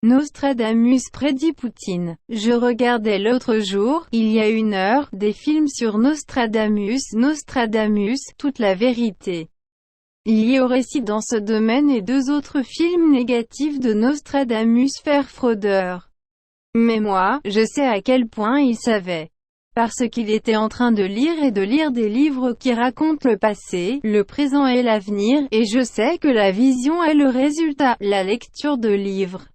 Nostradamus prédit Poutine. Je regardais l'autre jour, il y a 1 heure, des films sur Nostradamus, toute la vérité. Il y aurait ci dans ce domaine et 2 autres films négatifs de Nostradamus faire fraudeur. Mais moi, je sais à quel point il savait. Parce qu'il était en train de lire des livres qui racontent le passé, le présent et l'avenir, et je sais que la vision est le résultat, la lecture de livres.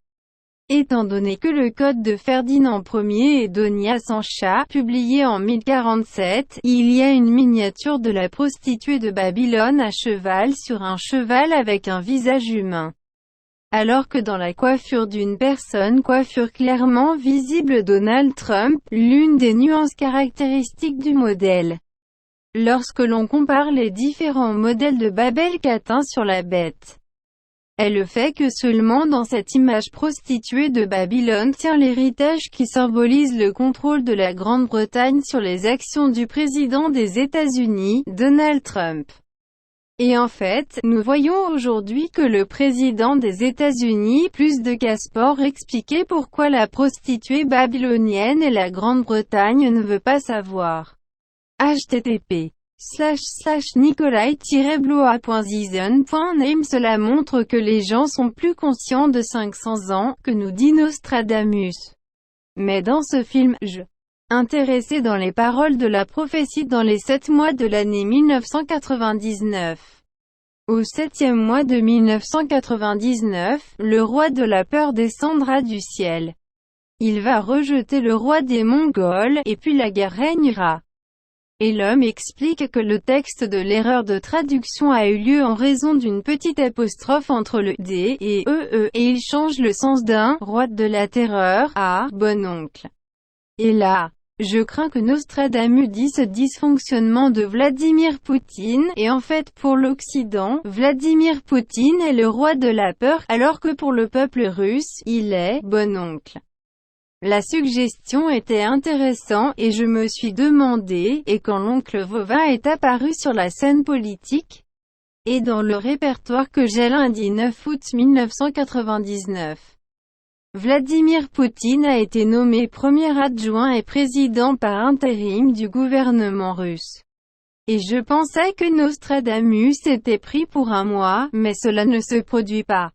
Étant donné que le Code de Ferdinand Ier et Donia Sancha, publié en 1047, il y a une miniature de la prostituée de Babylone à cheval sur un cheval avec un visage humain. Alors que dans la coiffure d'une personne, coiffure clairement visible Donald Trump, l'une des nuances caractéristiques du modèle. Lorsque l'on compare les différents modèles de Babel Catin sur la bête, est le fait que seulement dans cette image prostituée de Babylone tient l'héritage qui symbolise le contrôle de la Grande-Bretagne sur les actions du président des États-Unis, Donald Trump. Et en fait, nous voyons aujourd'hui que le président des États-Unis, plus de Casport expliquait pourquoi la prostituée babylonienne et la Grande-Bretagne ne veut pas savoir. http://nikolai-blois.season.name. Cela montre que les gens sont plus conscients de 500 ans, que nous dit Nostradamus. Mais dans ce film, intéressé dans les paroles de la prophétie dans les 7 mois de l'année 1999. Au 7e mois de 1999, le roi de la peur descendra du ciel. Il va rejeter le roi des Mongols, et puis la guerre régnera. Et l'homme explique que le texte de l'erreur de traduction a eu lieu en raison d'une petite apostrophe entre le D et EE, et il change le sens d'un « roi de la terreur » à « bon oncle ». Et là, je crains que Nostradamus dise ce dysfonctionnement de Vladimir Poutine, et en fait pour l'Occident, Vladimir Poutine est le roi de la peur, alors que pour le peuple russe, il est « bon oncle ». La suggestion était intéressante, et je me suis demandé, et quand l'oncle Vovin est apparu sur la scène politique, et dans le répertoire que j'ai lundi 9 août 1999. Vladimir Poutine a été nommé premier adjoint et président par intérim du gouvernement russe. Et je pensais que Nostradamus était pris pour un mois, mais cela ne se produit pas.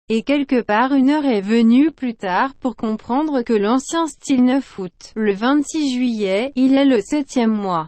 Et quelque part 1 heure est venue plus tard pour comprendre que l'ancien style 9 août, le 26 juillet, il est le 7e mois.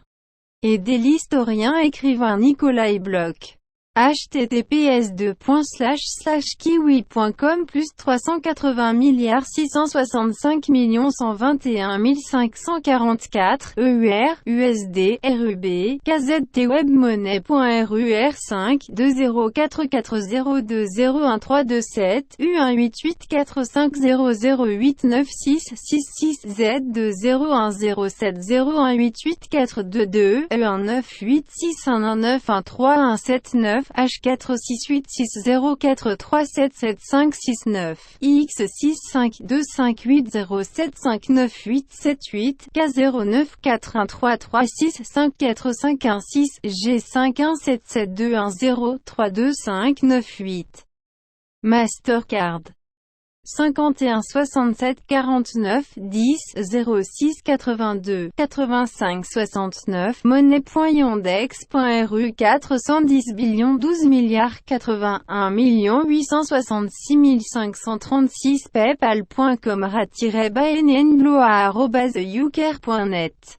Et dès l'historien écrivain Nikolai Bloch. https://kiwi.com + 380 665 121 544 EUR, USD, RUB, KZT Webmoney.RUR 5 2044020137 U1884500896666 Z201070188422 E198611913 H468604377569 IX6525807598878 K094133654516 G517721032598 Mastercard 51 67 49 10 06 82 85 69 Monnaie.yandex.ru 410 billions 12 milliards 81 866 536 Paypal.com @baenenbloa@uker.net